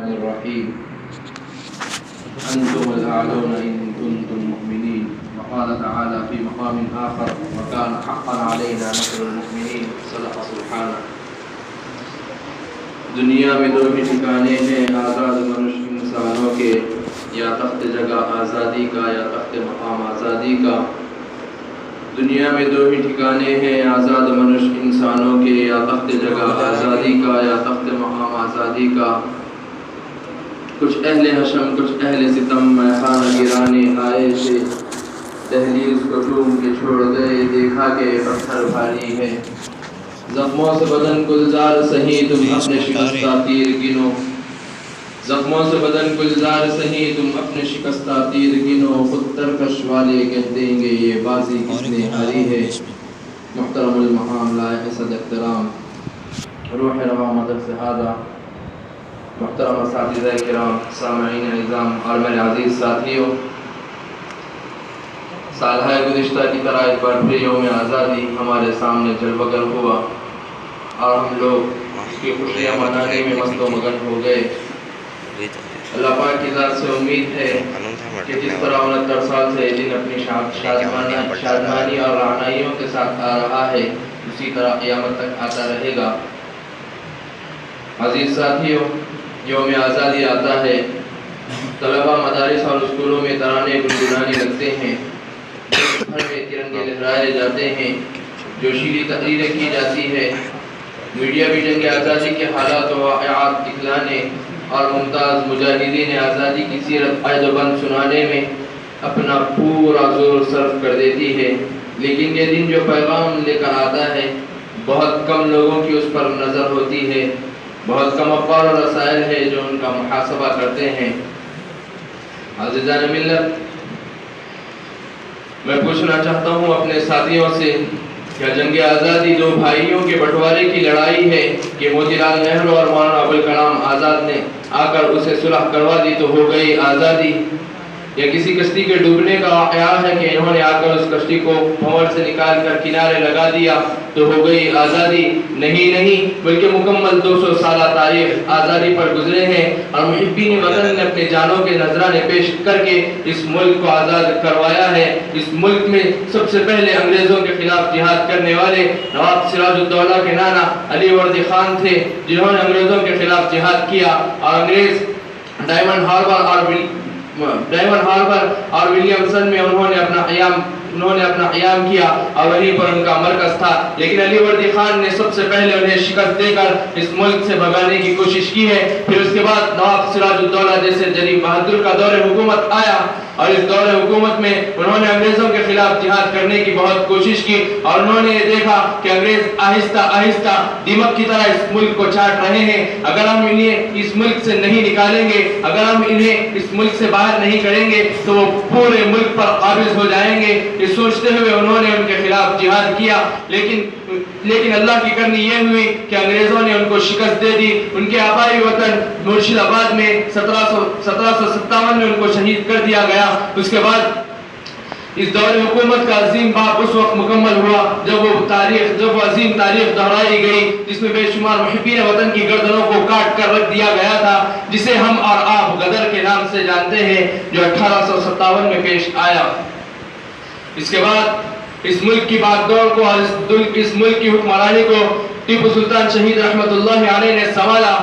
الرحمن الرحيم أنتم الأعلون إن كنتم مؤمنين. وقال تعالى في مقام آخر وكان حقا علينا نصر المؤمنين. صدق سبحانہ. دنیا میں دو ہی ٹھکانے ہیں آزاد منش انسانوں کے، یا تخت جگہ آزادی کا یا تخت مقام آزادی کا. دنیا میں دو ہی ٹھکانے ہیں آزاد منش انسانوں کے، یا تخت جگہ آزادی کا یا تخت مقام آزادی کا. کچھ اہل حشم کچھ اہل ستم میخانہ گرانے آئے تھے، دہلیز کو ڈھونڈ کے چھوڑ گئے، دیکھا کہ پتھر بھاری ہے. زخموں سے بدن گلزار سہی تم اپنے شکستہ تیر گنو، زخموں سے بدن گلزار سہی تم اپنے شکستہ تیر گنو. خود ترکش والے کہہ دیں گے یہ بازی کس نے ہاری ہے. محترم المقام لائق صد احترام روح رواں مدرسہ ہادہ، محترم اساتذہ کرام، سامعین اعظام اور میرے عزیز ساتھیوں، سالہ گزشتہ کی طرح ایک بار پھر یوم آزادی ہمارے سامنے جلوگر ہوا اور ہم لوگ اس کی خوشیاں منانے میں مست و مگن ہو گئے. اللہ پاک کی ذات سے امید ہے کہ جس طرح 69 سال سے یہ دن اپنی شادمانی اور رعنائیوں کے ساتھ آ رہا ہے، اسی طرح قیامت تک آتا رہے گا. عزیز ساتھیوں، یوم آزادی آتا ہے، طلبہ مدارس اور اسکولوں میں ترانے گنگنانے لگتے ہیں، گھر میں ترنگے لہرائے جاتے ہیں، جوشیلی تقریریں کی جاتی ہے. میڈیا بھی جنگ آزادی کے حالات و واقعات دکھلانے اور ممتاز مجاہدین آزادی کی سیرت عہد و بند سنانے میں اپنا پورا زور صرف کر دیتی ہے. لیکن یہ دن جو پیغام لے کر آتا ہے، بہت کم لوگوں کی اس پر نظر ہوتی ہے، بہت کم اخبار اور رسائل ہے جو ان کا محاسبہ کرتے ہیں. عزیزان ملت، میں پوچھنا چاہتا ہوں اپنے ساتھیوں سے، کیا جنگ آزادی دو بھائیوں کے بٹوارے کی لڑائی ہے کہ موتی لال نہرو اور مولانا ابوالکلام آزاد نے آ کر اسے صلح کروا دی تو ہو گئی آزادی؟ یا کسی کشتی کے ڈوبنے کا واقعہ ہے کہ انہوں نے آ کر اس کشتی کو بھنور سے نکال کر کنارے لگا دیا تو ہو گئی آزادی؟ نہیں، بلکہ مکمل 200 سالہ تاریخ آزادی پر گزرے ہیں اور محبین وطن نے اپنے جانوں کے نذرانے پیش کر کے اس ملک کو آزاد کروایا ہے. اس ملک میں سب سے پہلے انگریزوں کے خلاف جہاد کرنے والے نواب سراج الدولہ کے نانا علی وردی خان تھے، جنہوں نے انگریزوں کے خلاف جہاد کیا اور انگریز ڈائمنڈ ہاربر اور ولیمسن میں انہوں نے اپنا قیام کیا اور وہیں پر ان کا مرکز تھا. لیکن علی وردی خان نے سب سے پہلے انہیں شکست دے کر اس ملک سے بھگانے کی کوشش کی ہے. پھر اس کے بعد نواب سراج الدولہ جیسے جلیل بہادر کا دور حکومت آیا اور اس دور حکومت میں انہوں نے انگریزوں کے خلاف جہاد کرنے کی بہت کوشش کی اور انہوں نے یہ دیکھا کہ انگریز آہستہ آہستہ دیمک کی طرح اس ملک کو چاٹ رہے ہیں. اگر ہم انہیں اس ملک سے نہیں نکالیں گے، اگر ہم انہیں اس ملک سے باہر نہیں کریں گے تو وہ پورے ملک پر قابض ہو جائیں گے. یہ سوچتے ہوئے انہوں نے ان کے خلاف جہاد کیا، لیکن اللہ کی کرنی یہ ہوئی کہ انگریزوں نے ان کو شکست دے دی. ان کے آبائی وطن مرشد آباد میں 1757 میں ان کو شہید کر دیا گیا. اس کے بعد اس دور حکومت کا عظیم باب اس وقت مکمل ہوا جب وہ عظیم تاریخ دہرائی گئی جس میں بے شمار محبین وطن کی گردنوں کو کاٹ کر رکھ دیا گیا تھا، جسے ہم اور آپ غدر کے نام سے جانتے ہیں، جو 1857 میں پیش آیا. اس کے بعد اس ملک کی باغ دوڑ کو اور اس ملک کی حکمرانی کو ٹیپو سلطان شہید رحمت اللہ علیہ نے سنبھالا.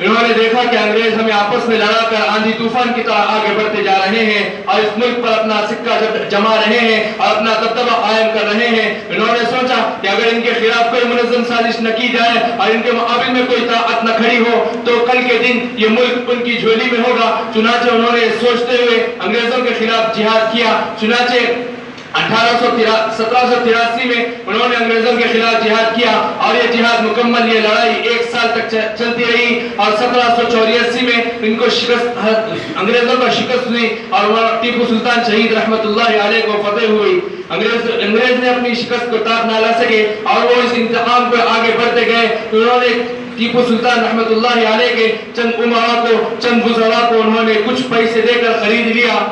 انہوں نے دیکھا کہ انگریز ہمیں آپس میں لڑا کر آندھی طوفان کی طرح آگے بڑھتے جا رہے ہیں اور اس ملک پر اپنا سکہ جما رہے ہیں اور اپنا دبدبہ قائم کر رہے ہیں. انہوں نے سوچا کہ اگر ان کے خلاف کوئی منظم سازش نہ کی جائے اور ان کے مقابل میں کوئی طاقت نہ کھڑی ہو تو کل کے دن یہ ملک ان کی جھولی میں ہوگا. چنانچہ انہوں نے سوچتے ہوئے انگریزوں کے خلاف جہاد کیا. چنانچہ 1783 میں انہوں نے انگریزوں کے خلاف جہاد کیا اور یہ جہاد مکمل، یہ لڑائی 1 سال تک چلتی رہی اور 1784 میں ان کو انگریزوں کو شکست ہوئی اور ٹیپو سلطان شہید رحمت اللہ علیہ کو فتح ہوئی. انگریز نے اپنی شکست کو تاب نہ لا سکے اور وہ اس انتقام کو آگے بڑھتے گئے. انہوں نے ٹیپو سلطان رحمت اللہ علیہ کے چند امراء کو، چند وزراء کو انہوں نے کچھ پیسے دے کر خرید لیا.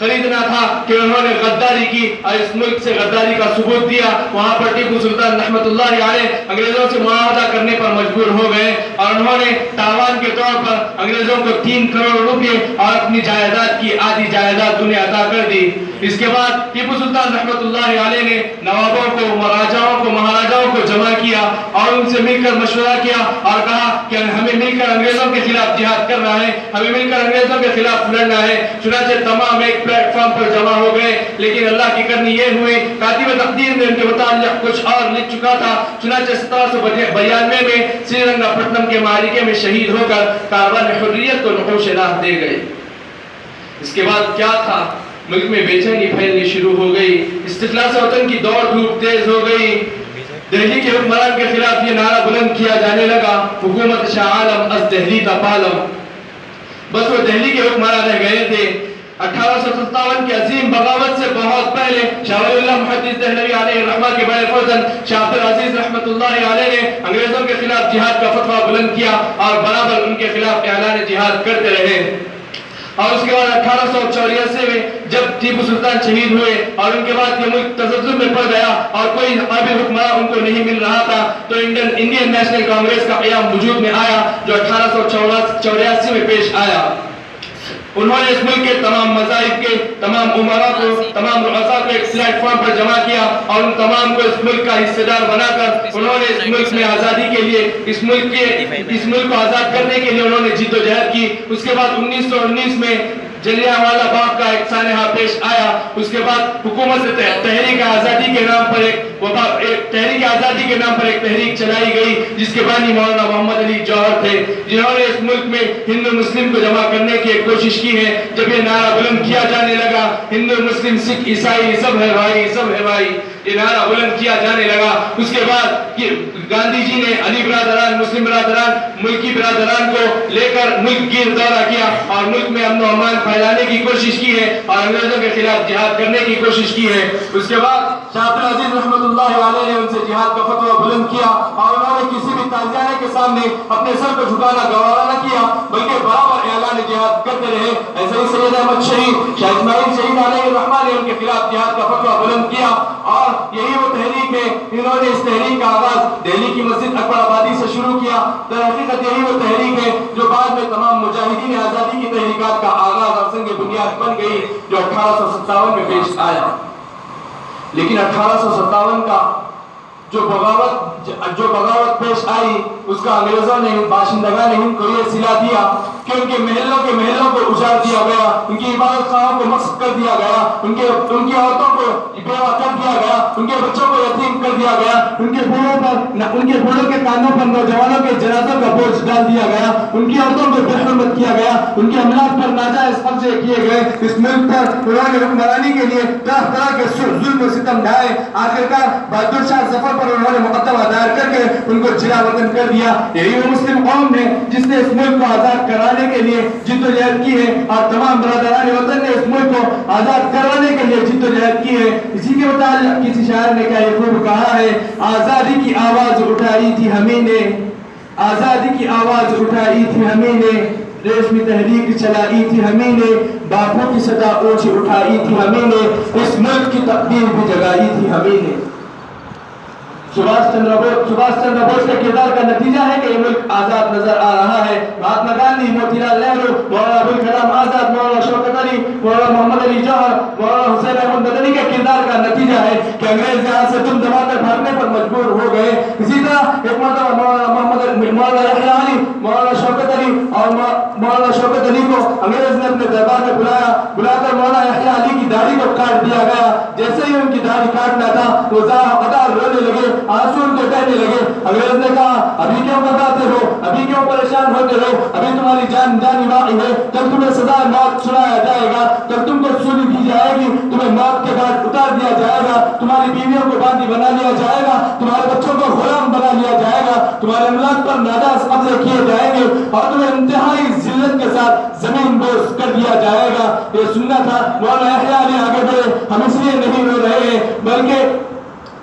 خریدنا تھا کہ انہوں نے غداری کی اور اس ملک سے غداری کا ثبوت دیا. وہاں پر ٹیپو سلطان رحمۃ اللہ علیہ انگریزوں سے معاہدہ کرنے پر مجبور ہو گئے اور انہوں نے تاوان کے طور پر انگریزوں کو 3 کروڑ روپے اور اپنی جائیداد کی آدھی جائیداد انہیں عطا کر دی. اس کے بعد ٹیپو سلطان رحمۃ اللہ علیہ نے نوابوں کو، راجاؤں کو، مہاراجاؤں کو جمع کیا اور ان سے مل کر مشورہ کیا اور کہا کہ ہمیں مل کر انگریزوں کے خلاف جہاد کرنا ہے، ہمیں مل کر انگریزوں کے خلاف لڑنا ہے. چنانچہ تمام ایک پلیٹ فارم پر جمع ہو گئے، لیکن اللہ کی کرنی یہ ہوئی کاتب تقدیر نے ان کے متعلق کچھ اور لکھ چکا تھا. چنانچہ 1792 میں سری رنگا پٹنم کے معرکے میں شہید ہو کر کاروان حریت کو نقوش راہ دے گئے. اس کے بعد کیا تھا؟ ملک میں بے چینی پھیلنی شروع ہو گئی، استخلاص وطن کی دوڑ دھوپ تیز ہو گئی. دہلی کے حکمران کے خلاف یہ نعرہ بلند کیا جانے لگا، حکومت شاہ عالم از دہلی تپالم. بس وہ دہلی کے حکمران رہ گئے تھے. 1857 کی عظیم بغاوت سے بہت پہلے شاہ ولی اللہ محدث دہلوی علیہ الرحمہ کے بڑے فرزند شاہ عبد العزیز رحمۃ اللہ علیہ نے انگریزوں کے خلاف جہاد کا فتویٰ بلند کیا اور برابر ان کے خلاف اعلان جہاد کرتے رہے. اور اس کے بعد 1884 میں جب ٹیپو سلطان شہید ہوئے اور ان کے بعد یہ ملک تزلزل میں پڑ گیا اور کوئی قابل حکمراں ان کو نہیں مل رہا تھا، تو انڈین نیشنل کانگریس کا قیام وجود میں آیا جو 1884 میں پیش آیا. انہوں نے اس ملک کے تمام مذاہب کے تمام عمراء کو، تمام رؤساء کو ایک پلیٹ فارم پر جمع کیا اور ان تمام کو اس ملک کا حصہ دار بنا کر انہوں نے اس ملک میں آزادی کے لیے، اس ملک کو آزاد کرنے کے لیے انہوں نے جد و جہد کی. اس کے بعد 1919 میں جلیانوالہ باغ کا ایک سانحہ پیش آیا. اس کے بعد حکومت سے تحریک آزادی کے نام پر ایک تحریک چلائی گئی جس کے بانی مولانا محمد علی جوہر تھے، جنہوں نے اس ملک میں ہندو مسلم کو جمع کرنے کی ایک کوشش کی ہے. جب یہ نعرہ بلند کیا جانے لگا ہندو مسلم سکھ عیسائی سب ہے بھائی، سب ہے بھائی، یہ نعرہ بلند کیا جانے لگا. اس کے بعد گاندھی جی نے علی برادران، مسلم برادران، ملکی برادران کو لے کر ملک گیر دورہ کیا اور ملک میں امن و امان پھیلانے کی کوشش کی ہے اور انگریزوں کے خلاف جہاد کرنے کی کوشش کی ہے. اس کے بعد شاہ عبد العزیز رحمۃ اللہ علیہ نے ان سے جہاد کا فتویٰ بلند کیا اور انہوں نے کسی بھی تازیانے کے سامنے اپنے سر کو جھکانا گوارا نہ کیا بلکہ برابر اعلان جہاد کرتے رہے. ایسے ہی سید احمد شہید، شاہ اسماعیل شہید علیہ الرحمہ نے ان کے خلاف جہاد کا فتویٰ بلند کیا اور یہی وہ تحریک ہے. انہوں نے اس تحریک کا آغاز دہلی کی مسجد اکبر آبادی سے شروع کیا. در حقیقت یہی وہ تحریک ہے جو بعد میں تمام مجاہدین آزادی کی تحریکات کا آغاز اور سنگ بنیاد بن گئی جو 1857 میں پیش آیا. لیکن 1857 کا جو بغاوت پیش آئی اس کا انگریزوں نے، باشندگان ہند کو یہ صلہ دیا کہ ان کے محلوں کو اجاڑ دیا گیا، ان کی عبادت خانوں کو مسخ کر دیا گیا، ان کی عورتوں کو بیوہ کر دیا گیا، ان کے بچوں کو یتیم کر دیا گیا، ان کے بوڑھوں کے کانوں پر نوجوانوں کے جنازوں کا بوجھ ڈال دیا گیا، ان کی عورتوں کو بے حرمت کیا گیا، ان کے املاک پر ناجائز قبضے کیے گئے. اس ملک پر انہوں نے حکمرانی کے لیے طرح طرح کے ظلم و ستم ڈھائے. آخرکار بہادر شاہ ظفر پر انہوں نے مقدمہ دائر کر کے ان کو جلا وطن کر دیا. یہی وہ مسلم قوم ہے جس نے اس ملک کو آزاد کرانے کے لیے جد و جہد کی ہے اور تمام برادران وطن نے اس ملک کو آزاد کرانے کے لیے جد و جہد کی ہے. اسی کے متعلق کسی شاعر نے کیا یہ خوب کہا ہے، آزادی کی آواز اٹھائی تھی ہمیں نے، آزادی کی آواز اٹھائی تھی ہمیں نے، ریشمی تحریک چلائی تھی ہمیں نے، باپو کی صدا اونچ اٹھائی تھی ہمیں نے، اس ملک کی تقدیر بھی جگائی تھی ہمیں نے. سبھاش چندر بوس کے کردار کا نتیجہ ہے کہ یہ ملک آزاد نظر آ رہا ہے. مہاتما گاندھی، موتی لال نہرو، مولانا ابوالکلام آزاد، مولانا شوکت علی، مولانا محمد علی جوہر، مولانا حسین احمد مدنی کے کردار کا نتیجہ ہے کہ انگریز یہاں سے دم دما کر بھاگنے پر مجبور ہو گئے. اسی طرح ایک مرتبہ مولانا یحییٰ علی، مولانا شوکت علی اور مولانا شوکت علی کو انگریز نے اپنے دربار میں بلا کر مولانا یحییٰ علی کی داڑھی کو کاٹ دیا گیا. جیسے ہی ان کی داڑھی کاٹنا تھا وہ قطار رونے لگے، آنسو ان کے بہنے لگے. انگریز نے کہا ابھی کیوں گھبراتے ہو، ابھی کیوں پریشان ہوتے ہو، ابھی تمہاری جان باقی ہے، کل تمہیں سزا موت سنایا جائے گا، کل تم کو سولی دی جائے گی، تمہیں موت کے بعد اتار دیا جائے گا، تمہاری بیویوں کو باندھی بنا لیا جائے گا، تمہارے بچوں کو غلام بنا لیا جائے گا، تمہارے املاک پر ناجائز قبضے کیے جائیں گے اور تمہیں انتہائی ذلت کے ساتھ زمین بوس کر دیا جائے گا. یہ سننا تھا. مولانا یحییٰ علی آگے بڑھے، ہم اس لیے نہیں رو رہے ہیں بلکہ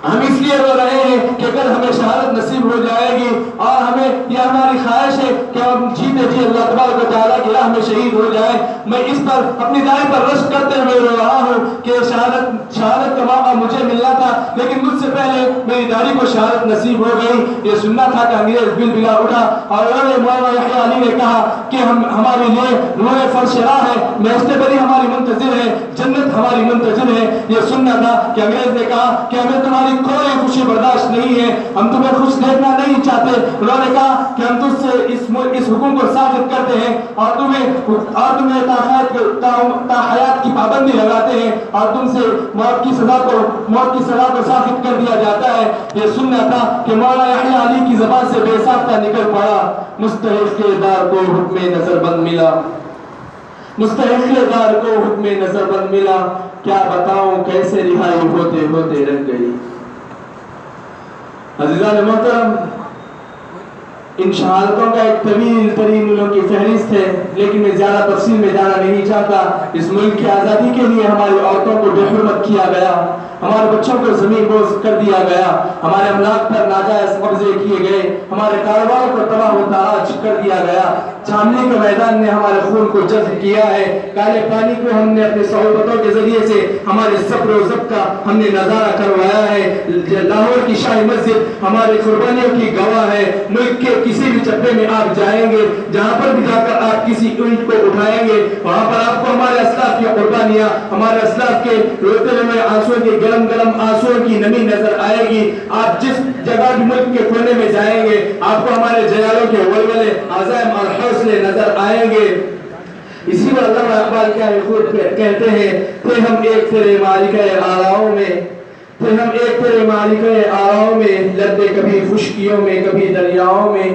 ہم اس لیے رو رہے ہیں کہ اگر ہمیں شہادت نصیب ہو جائے گی اور ہمیں یہ ہماری خواہش ہے کہ ہم جیتے جی اللہ تبارک و تعالیٰ اللہ کی راہ میں شہید ہو جائے. میں اس پر اپنی دائی پر رشک کرتے ہوئے رو رہا ہوں کہ شہادت کا موقع مجھے ملنا تھا لیکن مجھ سے پہلے میری داڑھی کو شہادت نصیب ہو گئی. یہ سننا تھا کہ انگریز بل بلا اٹھا اور انہوں نے مولانا یحییٰ علی نے کہا کہ ہمارے لیے روئے فرش راہ ہے, بہشت بری ہماری منتظر ہے, جنت ہماری منتظر ہے. یہ سننا تھا کہ انگریز نے کہا کہ ہمیں تمہاری کوئی خوشی برداشت نہیں ہے, ہم تمہیں خوش دیکھنا نہیں چاہتے. انہوں نے کہا کہ ہم تجھ سے اس حکم کو ثابت کرتے ہیں اور تمہیں تا حیات کی پابندی لگاتے ہیں اور تم سے موت کی سزا کو ثابت کر دیا جاتا ہے. یہ سننا تھا کہ مولانا یحییٰ علی کی زبان سے بے ساختہ نکل پڑا, مستحق دار کو حکم نظر بند ملا, مستحق دار کو حکم نظر بند ملا, کیا بتاؤں کیسے رہائی ہوتے ہوتے رہ گئی. عزیزان محترم, ان شہادتوں کا ایک طویل ترین ملک کی فہرست ہے, لیکن میں زیادہ تفصیل میں جانا نہیں چاہتا. اس ملک کی آزادی کے لیے ہماری عورتوں کو بے حرمت کیا گیا, ہمارے بچوں کو زمین بوز کر دیا گیا, ہمارے املاک پر ناجائز قبضے کیے گئے, ہمارے کاروباروں کو تباہ و تاراج کر دیا گیا. جھانلی کے میدان نے ہمارے خون کو جذب کیا ہے, کالے پانی کو ہم نے اپنے صحبتوں کے ذریعے سے ہمارے صبر و ضبط کا ہم نے نظارہ کروایا ہے. لاہور کی شاہی مسجد ہماری قربانیوں کی گواہ ہے. ملک کے کسی بھی چپے میں آپ جائیں گے, جہاں پر بھی جا کر آپ کسی اینٹ کو اٹھائیں گے, وہاں پر آپ کو ہمارے اسلاف کی قربانیاں, ہمارے اسلاف کے روتے ہوئے آنسوؤں کی گرم گرم آنسوؤں کی نمی نظر آئے گی. آپ جس جگہ بھی ملک کے کونے میں جائیں گے آپ کو ہمارے جلالوں کے ولولے, عزائم اور حوصلے نظر آئیں گے. اسی پر علامہ اقبال کیا خود کہتے ہیں کہ ہم ایک تیرے مالکہ آراؤں میں, پھر ہم ایک تیرے مالکہ آراؤں میں, لڑتے کبھی خشکیوں میں کبھی دریاؤں میں,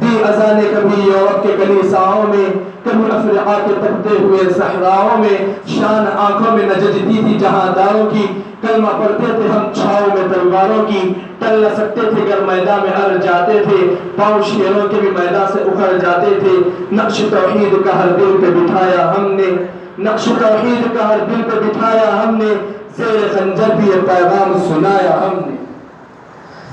دی اذانے کبھی یورپ کے کلیساؤں میں, کبھی افریقہ کے تپتے ہوئے صحراؤں میں. شان آنکھوں میں نججتی تھی جہاں داروں کی, کلمہ پڑھتے تھے ہم چھاؤں میں تلواروں کی. ٹل نہ سکتے تھے گر میدان میں ہر جاتے تھے, پاؤں شیروں کے بھی میدان سے اکھڑ جاتے تھے. نقش توحید کا ہر دل پہ بٹھایا ہم نے, نقش توحید کا ہر دل پہ بٹھایا ہم نے, زیر خنجر بھی یہ پیغام سنایا ہم نے.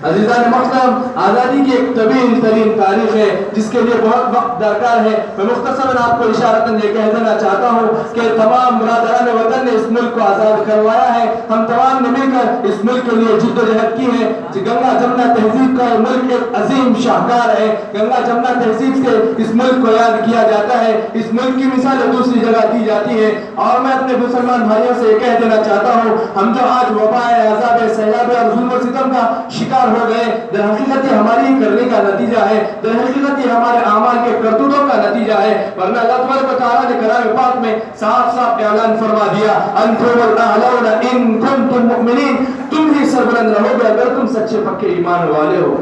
عزیزان محترم, آزادی کی ایک طویل ترین تاریخ ہے جس کے لیے بہت وقت درکار ہے. میں مختصراً آپ کو اشارتاً یہ کہہ دینا چاہتا ہوں کہ تمام برادران وطن نے اس ملک کو آزاد کروایا ہے. ہم تمام نے مل کر اس ملک کے لیے جد و جہد کی ہے. گنگا جمنا تہذیب کا ملک ایک عظیم شاہکار ہے. گنگا جمنا تہذیب سے اس ملک کو یاد کیا جاتا ہے. اس ملک کی مثالیں دوسری جگہ دی جاتی ہے. اور میں اپنے مسلمان بھائیوں سے یہ کہہ دینا چاہتا ہوں, ہم جو آج وبا, عذاب, سیلاب اور ظلم و ستم کا شکار ہو گئے, در حقیقت یہ ہماری کرنے کا نتیجہ ہے, در حقیقت یہ ہمارے اعمال کے کرتوتوں کا نتیجہ ہے. ورنہ اللہ تبارک و تعالیٰ نے کلام پاک میں صاف صاف اعلان فرما دیا, انتم الاعلون ان کنتم مؤمنین, تم ہی سربلند رہو گے اگر تم سچے پکے ایمان والے ہو.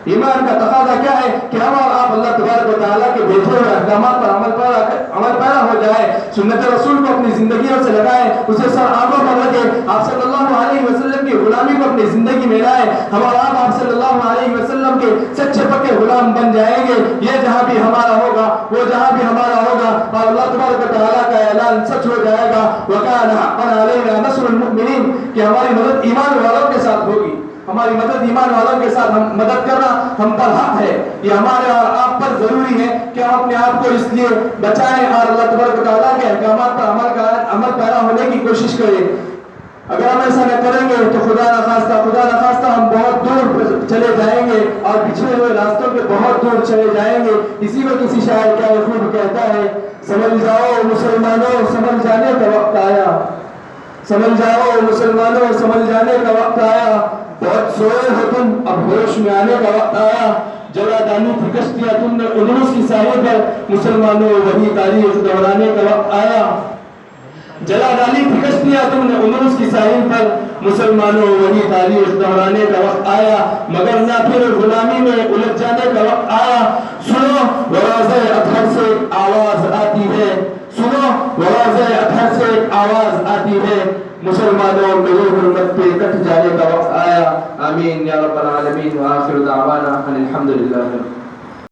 ایمان کا تقاضا کیا ہے کہ ہم اور آپ اللہ تبارک و تعالیٰ کے بھیجے ہوئے احکامات پر عمل پیرا ہو جائے, سنت رسول کو اپنی زندگیوں سے لگائے, اسے سر آنکھوں پر رکھے, آپ صلی اللہ علیہ وسلم کی غلامی کو اپنی زندگی میں لائے. ہم اور آپ صلی اللہ علیہ وسلم کے سچے پکے غلام بن جائیں گے. یہ جہاں بھی ہمارا ہوگا, وہ جہاں بھی ہمارا ہوگا, اور اللہ تبارک و تعالیٰ کا اعلان سچ ہو جائے گا, وَكَانَ حَقًّا عَلَيْنَا نَصْرُ الْمُؤْمِنِينَ, کہ ہماری مدد ایمان والوں کے ساتھ ہوگی. ہماری مدد ایمان والوں کے ساتھ مدد کرنا ہم پر حق ہے. یہ ہمارے اور آپ پر ضروری ہے کہ ہم اپنے آپ کو اس لیے بچائیں اور اللہ تبارک و تعالیٰ کے احکامات پر عمل پیرا ہونے کی کوشش کریں. اگر ہم ایسا نہ کریں گے تو خدا نخواستہ ہم بہت دور چلے جائیں گے اور پچھڑے ہوئے راستوں کے بہت دور چلے جائیں گے. اسی میں کسی شاعر کیا خوب کہتا ہے, سمجھ جاؤ مسلمانوں سمجھ جانے کا وقت آیا, سمجھ جاؤ مسلمانوں سمجھ جانے کا وقت آیا, بہت سوئے ہو تم اب ہوش میں آنے کا وقت آیا. جلا دانی تھی کشتیاں تم نے اندلس کی ساحل پر, مسلمانوں وہی تاریخ دہرانے کا وقت آیا. جلا ڈالی تھی کشتیاں تم نے اندلس کی ساحل پر, مسلمانوں وہی تاریخ دہرانے کا وقت آیا. مگر نہ پھر غلامی میں الجھ جانے کا وقت آیا. سنو وراثۂ اطہر سے آواز آتی ہے, سنو وراثۂ اطہر سے آواز آتی ہے, مسلمانوں میرے حرمت پہ کٹ جانے کا وقت آیا. آمین یا رب العالمین. وآخر دعوانا ان الحمدللہ.